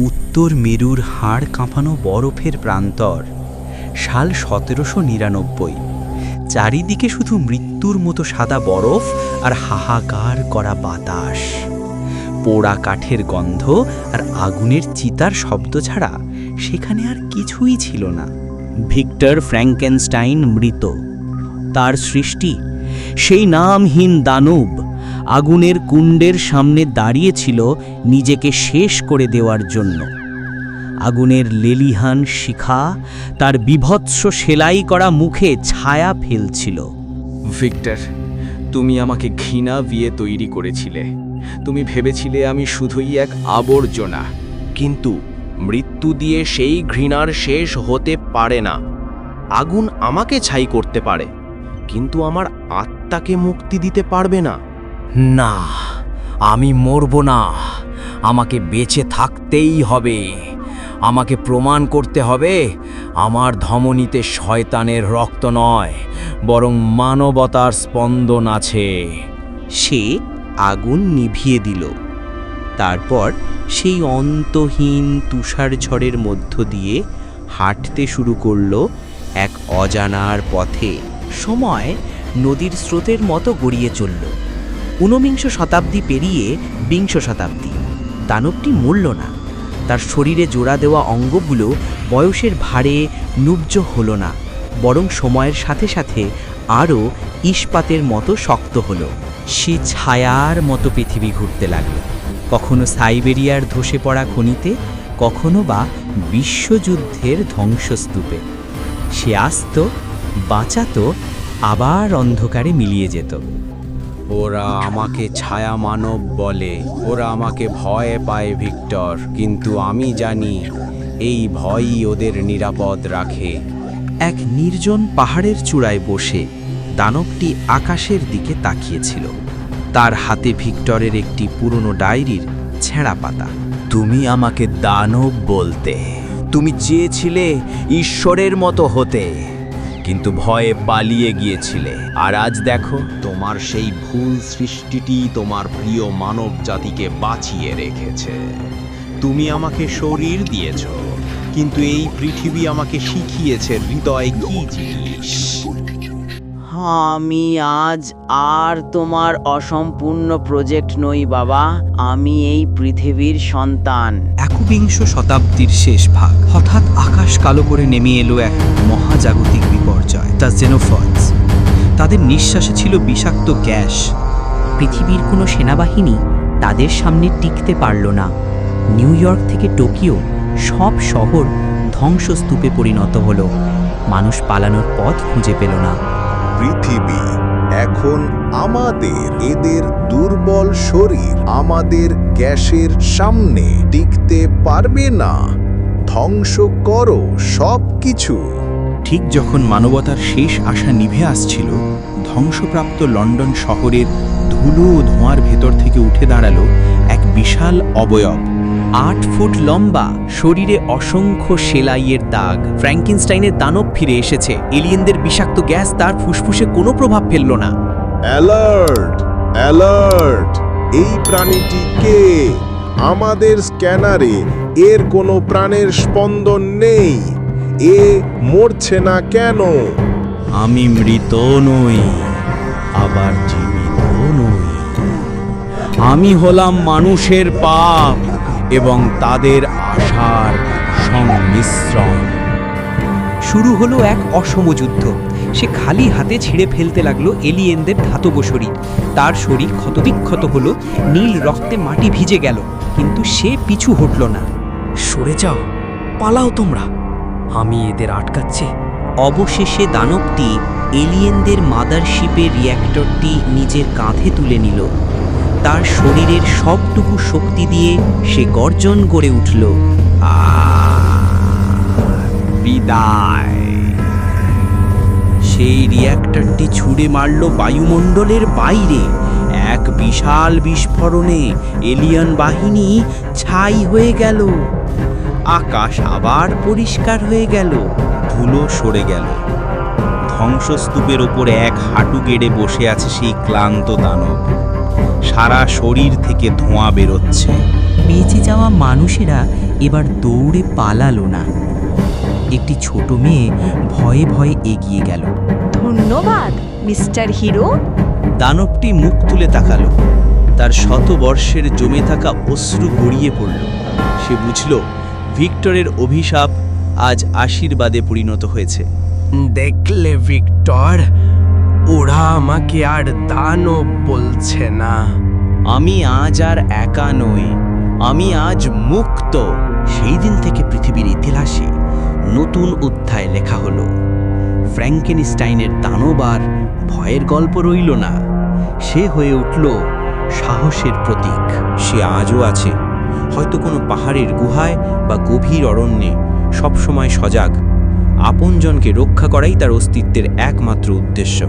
উত্তর মেরুর হাড় কাঁপানো বরফের প্রান্তর। সাল 1799। চারিদিকে শুধু মৃত্যুর মতো সাদা বরফ আর হাহাকার করা বাতাস। পোড়া কাঠের গন্ধ আর আগুনের চিতার শব্দ ছাড়া সেখানে আর কিছুই ছিল না। ভিক্টর ফ্র্যাঙ্কেনস্টাইন মৃত। তার সৃষ্টি, সেই নামহীন দানব, আগুনের কুণ্ডের সামনে দাঁড়িয়েছিল নিজেকে শেষ করে দেওয়ার জন্য। আগুনের লেলিহান শিখা তার বীভৎস সেলাই করা মুখে ছায়া ফেলছিল। ভিক্টর, তুমি আমাকে ঘৃণা দিয়ে তৈরি করেছিলে। তুমি ভেবেছিলে আমি শুধুই এক আবর্জনা, কিন্তু মৃত্যু দিয়ে সেই ঘৃণার শেষ হতে পারে না। আগুন আমাকে ছাই করতে পারে, কিন্তু আমার আত্মাকে মুক্তি দিতে পারবে না। না, আমি মরব না। আমাকে বেঁচে থাকতেই হবে। আমাকে প্রমাণ করতে হবে আমার ধমনীতে শয়তানের রক্ত নয়, বরং মানবতার স্পন্দন আছে। সে আগুন নিভিয়ে দিল। তারপর সেই অন্তহীন তুষার ঝড়ের মধ্য দিয়ে হাঁটতে শুরু করল এক অজানার পথে। সময় নদীর স্রোতের মতো গড়িয়ে চলল। ঊনবিংশ শতাব্দী পেরিয়ে বিংশ শতাব্দী। দানবটি মরল না। তার শরীরে জোড়া দেওয়া অঙ্গগুলো বয়সের ভারে নুব্জ হলো না, বরং সময়ের সাথে সাথে আরও ইস্পাতের মতো শক্ত হলো। সে ছায়ার মতো পৃথিবী ঘুরতে লাগল, কখনো সাইবেরিয়ার ধসে পড়া খনিতে, কখনো বা বিশ্বযুদ্ধের ধ্বংসস্তূপে। সে আসত, বাঁচাতো, আবার অন্ধকারে মিলিয়ে যেত। ওরা আমাকে ছায়া মানব বলে, ওরা আমাকে ভয় পায় ভিক্টর, কিন্তু আমি জানি এই ভয়ই ওদের নিরাপদ রাখে। এক নির্জন পাহাড়ের চূড়ায় বসে দানবটি আকাশের দিকে তাকিয়েছিল। তার হাতে ভিক্টরের একটি পুরনো ডায়েরির ছেঁড়া পাতা। তুমি আমাকে দানব বলতে, তুমি চেয়েছিলে ঈশ্বরের মতো হতে, কিন্তু ভয়ে পালিয়ে গিয়েছিলে। আর আজ দেখো, তোমার সেই ভুল সৃষ্টিটি তোমার প্রিয় মানব জাতিকে বাঁচিয়ে রেখেছে। তুমি আমাকে শরীর দিয়েছ, কিন্তু এই পৃথিবী আমাকে শিখিয়েছে হৃদয় কি জিনিস। আমি আজ আর তোমার অসম্পূর্ণ প্রজেক্ট নই বাবা, আমি এই পৃথিবীর সন্তান। একবিংশ শতাব্দীর শেষ ভাগ। হঠাৎ আকাশ কালো করে নেমে এলো এক মহাজাগতিক বিপর্যয়, দ্য জেনোফয়েডস। তাদের নিঃশ্বাসে ছিল বিষাক্ত গ্যাস। পৃথিবীর কোনো সেনাবাহিনী তাদের সামনে টিকতে পারল না। নিউ ইয়র্ক থেকে টোকিও সব শহর ধ্বংসস্তূপে পরিণত হলো। মানুষ পালানোর পথ খুঁজে পেল না। পৃথিবী এখন আমাদের, এদের দুর্বল শরীর আমাদের গ্যাসের সামনে টিকতে পারবে না। ধ্বংস করো সব কিছু। ঠিক যখন মানবতার শেষ আশা নিভে আসছিল, ধ্বংসপ্রাপ্ত লন্ডন শহরের ধুলো ও ধোঁয়ার ভেতর থেকে উঠে দাঁড়ালো এক বিশাল অবয়ব। 8 ফুট লম্বা, শরীরে অসংখ্য সেলাইয়ের দাগ। ফ্র্যাঙ্কেনস্টাইনের দানব ফিরে এসেছে। এলিয়েনদের বিষাক্ত গ্যাস তার ফুসফুসে কোনো প্রভাব ফেলল না। Alert, alert! এই প্রাণীটি কে? আমাদের স্ক্যানারে এর কোনো প্রাণের স্পন্দন নেই। এ মরছে না কেন? আমি মৃত নই, আবার জীবিত নই। আমি হলাম মানুষের পাপ এবং তাদের আশার সংমিশ্রণ। শুরু হলো এক অসম যুদ্ধ। সে খালি হাতে ছিঁড়ে ফেলতে লাগলো এলিয়েনদের ধাতব শরীর। তার শরীর ক্ষতবিক্ষত হলো, নীল রক্তে মাটি ভিজে গেল, কিন্তু সে পিছু হটল না। সরে যাও, পালাও তোমরা, আমি এদের আটকাচ্ছি। অবশেষে দানবটি এলিয়েনদের মাদারশিপের রিয়্যাক্টরটি নিজের কাঁধে তুলে নিল। তার শরীরের সবটুকু শক্তি দিয়ে সে গর্জন করে উঠল, বিদায়। সেই রিয়্যাক্টরটি ছুঁড়ে মারল বায়ুমণ্ডলের বাইরে। এক বিশাল বিস্ফোরণে এলিয়েন বাহিনী ছাই হয়ে গেল। আকাশ আবার পরিষ্কার হয়ে গেল, ধুলো সরে গেল। ধ্বংসস্তূপের ওপর এক হাঁটু গেড়ে বসে আছে সেই ক্লান্ত দানব। সারা শরীর থেকে ধোঁয়া বেরোচ্ছে। বেঁচে যাওয়া মানুষেরা এবার দৌড়ে পালালো না। একটি ছোট মেয়ে ভয়ে ভয়ে এগিয়ে গেল। ধন্যবাদ মিস্টার হিরো। দানবটি মুখ তুলে তাকালো। তার শতবর্ষের জমে থাকা অশ্রু গড়িয়ে পড়ল। সে বুঝল ভিক্টরের অভিশাপ আজ আশীর্বাদে পরিণত হয়েছে। দেখলে ভিক্টর, ওরা আমাকে আর দানব বলছে না। আমি আজ আর একা নই, আমি আজ মুক্ত। সেই দিন থেকে পৃথিবীর ইতিহাসে নতুন অধ্যায় লেখা হলো। ফ্র্যাঙ্কেনস্টাইনের দানব আর ভয়ের গল্প রইল না, সে হয়ে উঠল সাহসের প্রতীক। সে আজও আছে, হয়তো কোনো পাহাড়ের গুহায় বা গভীর অরণ্যে, সবসময় সজাগ। আপনজনকে রক্ষা করাই তার অস্তিত্বের একমাত্র উদ্দেশ্য।